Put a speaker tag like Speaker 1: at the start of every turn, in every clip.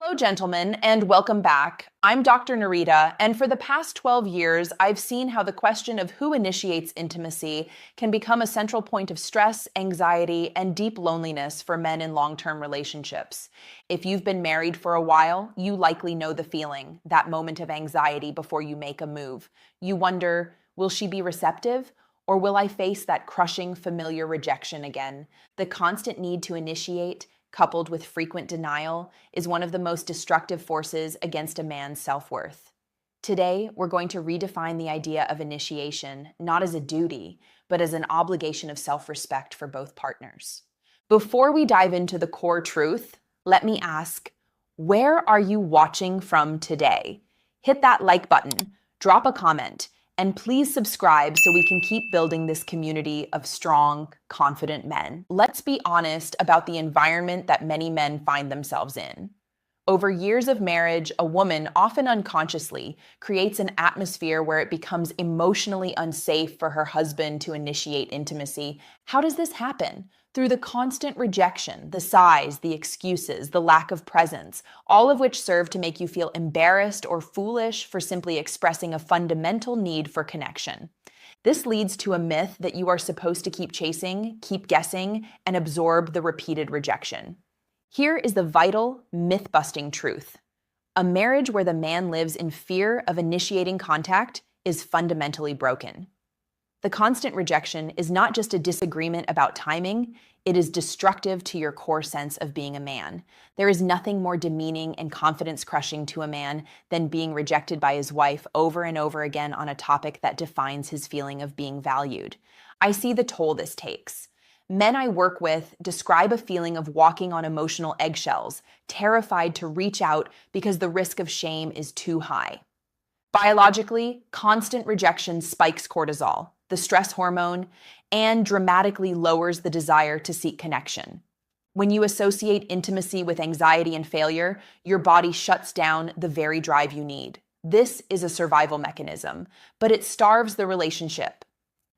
Speaker 1: Hello, gentlemen, and welcome back. I'm Dr. Nerita, and for the past 12 years, I've seen how the question of who initiates intimacy can become a central point of stress, anxiety, and deep loneliness for men in long-term relationships. If you've been married for a while, you likely know the feeling, that moment of anxiety before you make a move. You wonder, will she be receptive? Or will I face that crushing, familiar rejection again? The constant need to initiate, coupled with frequent denial, is one of the most destructive forces against a man's self-worth. Today, we're going to redefine the idea of initiation, not as a duty, but as an obligation of self-respect for both partners. Before we dive into the core truth, let me ask, where are you watching from today? Hit that like button, drop a comment, and please subscribe so we can keep building this community of strong, confident men. Let's be honest about the environment that many men find themselves in. Over years of marriage, a woman, often unconsciously, creates an atmosphere where it becomes emotionally unsafe for her husband to initiate intimacy. How does this happen? Through the constant rejection, the sighs, the excuses, the lack of presence, all of which serve to make you feel embarrassed or foolish for simply expressing a fundamental need for connection. This leads to a myth that you are supposed to keep chasing, keep guessing, and absorb the repeated rejection. Here is the vital, myth-busting truth. A marriage where the man lives in fear of initiating contact is fundamentally broken. The constant rejection is not just a disagreement about timing, it is destructive to your core sense of being a man. There is nothing more demeaning and confidence-crushing to a man than being rejected by his wife over and over again on a topic that defines his feeling of being valued. I see the toll this takes. Men I work with describe a feeling of walking on emotional eggshells, terrified to reach out because the risk of shame is too high. Biologically, constant rejection spikes cortisol, the stress hormone, and dramatically lowers the desire to seek connection. When you associate intimacy with anxiety and failure, your body shuts down the very drive you need. This is a survival mechanism, but it starves the relationship.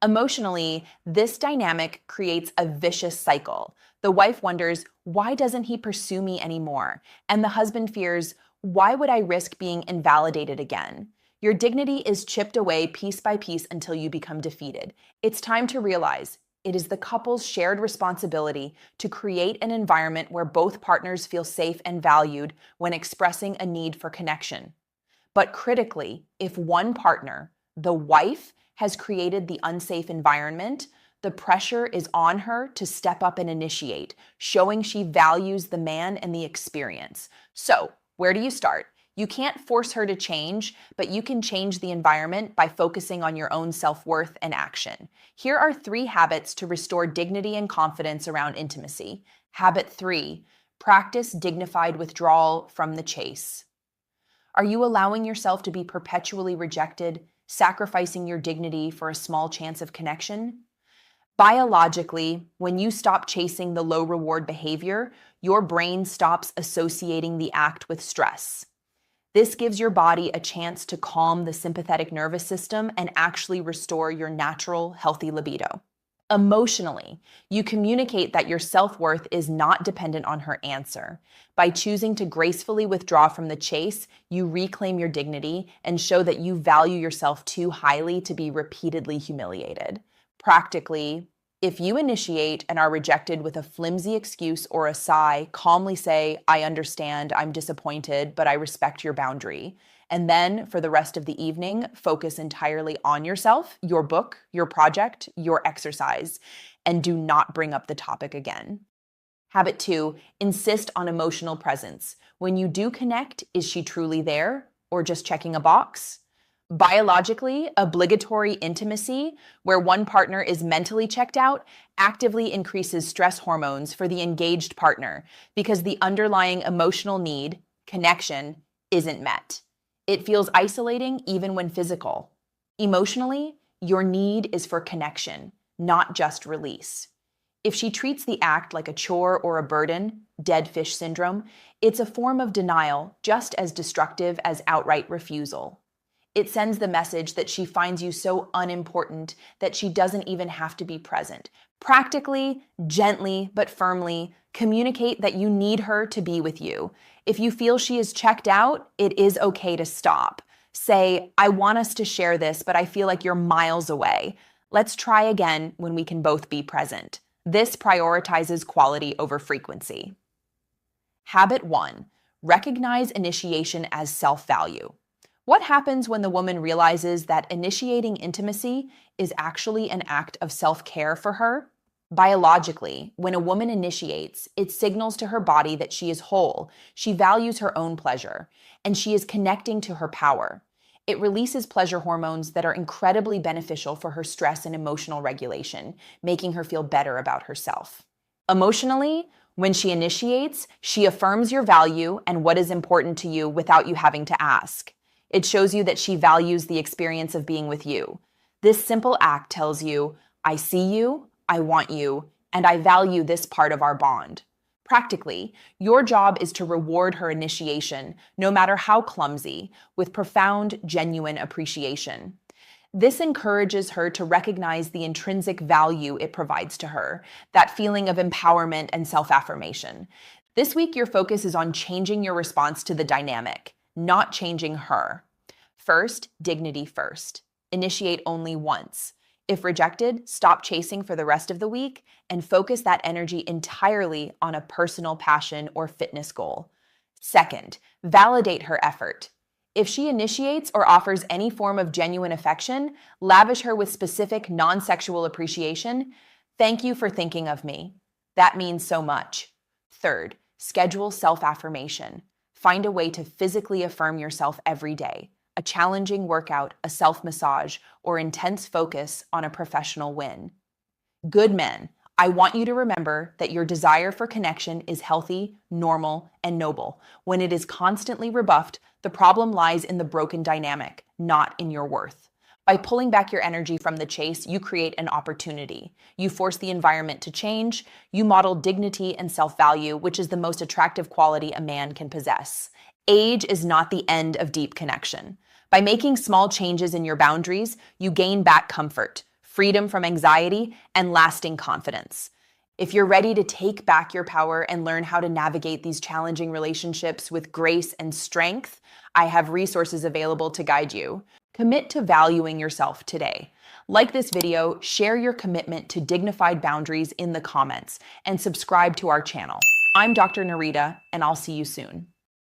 Speaker 1: Emotionally, this dynamic creates a vicious cycle. The wife wonders, why doesn't he pursue me anymore? And the husband fears, why would I risk being invalidated again? Your dignity is chipped away piece by piece until you become defeated. It's time to realize it is the couple's shared responsibility to create an environment where both partners feel safe and valued when expressing a need for connection. But critically, if one partner, the wife, has created the unsafe environment, the pressure is on her to step up and initiate, showing she values the man and the experience. So, where do you start? You can't force her to change, but you can change the environment by focusing on your own self-worth and action. Here are 3 habits to restore dignity and confidence around intimacy. Habit 3, practice dignified withdrawal from the chase. Are you allowing yourself to be perpetually rejected, sacrificing your dignity for a small chance of connection? Biologically, when you stop chasing the low-reward behavior, your brain stops associating the act with stress. This gives your body a chance to calm the sympathetic nervous system and actually restore your natural, healthy libido. Emotionally, you communicate that your self-worth is not dependent on her answer. By choosing to gracefully withdraw from the chase, you reclaim your dignity and show that you value yourself too highly to be repeatedly humiliated. Practically, if you initiate and are rejected with a flimsy excuse or a sigh, calmly say, I understand, I'm disappointed, but I respect your boundary. And then for the rest of the evening, focus entirely on yourself, your book, your project, your exercise, and do not bring up the topic again. Habit 2, insist on emotional presence. When you do connect, is she truly there or just checking a box? Biologically, obligatory intimacy, where one partner is mentally checked out, actively increases stress hormones for the engaged partner because the underlying emotional need, connection, isn't met. It feels isolating even when physical. Emotionally, your need is for connection, not just release. If she treats the act like a chore or a burden, dead fish syndrome, it's a form of denial just as destructive as outright refusal. It sends the message that she finds you so unimportant that she doesn't even have to be present. Practically, gently, but firmly, communicate that you need her to be with you. If you feel she is checked out, it is okay to stop. Say, I want us to share this, but I feel like you're miles away. Let's try again when we can both be present. This prioritizes quality over frequency. Habit 1. Recognize initiation as self-value. What happens when the woman realizes that initiating intimacy is actually an act of self-care for her? Biologically, when a woman initiates, it signals to her body that she is whole, she values her own pleasure, and she is connecting to her power. It releases pleasure hormones that are incredibly beneficial for her stress and emotional regulation, making her feel better about herself. Emotionally, when she initiates, she affirms your value and what is important to you without you having to ask. It shows you that she values the experience of being with you. This simple act tells you, I see you, I want you, and I value this part of our bond. Practically, your job is to reward her initiation, no matter how clumsy, with profound, genuine appreciation. This encourages her to recognize the intrinsic value it provides to her, that feeling of empowerment and self-affirmation. This week, your focus is on changing your response to the dynamic, not changing her. First, dignity first. Initiate only once. If rejected, stop chasing for the rest of the week and focus that energy entirely on a personal passion or fitness goal. Second, validate her effort. If she initiates or offers any form of genuine affection, lavish her with specific non-sexual appreciation. Thank you for thinking of me. That means so much. Third, schedule self-affirmation. Find a way to physically affirm yourself every day. A challenging workout, a self-massage, or intense focus on a professional win. Good men, I want you to remember that your desire for connection is healthy, normal, and noble. When it is constantly rebuffed, the problem lies in the broken dynamic, not in your worth. By pulling back your energy from the chase, you create an opportunity. You force the environment to change. You model dignity and self-value, which is the most attractive quality a man can possess. Age is not the end of deep connection. By making small changes in your boundaries, you gain back comfort, freedom from anxiety, and lasting confidence. If you're ready to take back your power and learn how to navigate these challenging relationships with grace and strength, I have resources available to guide you. Commit to valuing yourself today. Like this video, share your commitment to dignified boundaries in the comments, and subscribe to our channel. I'm Dr. Nerita, and I'll see you soon.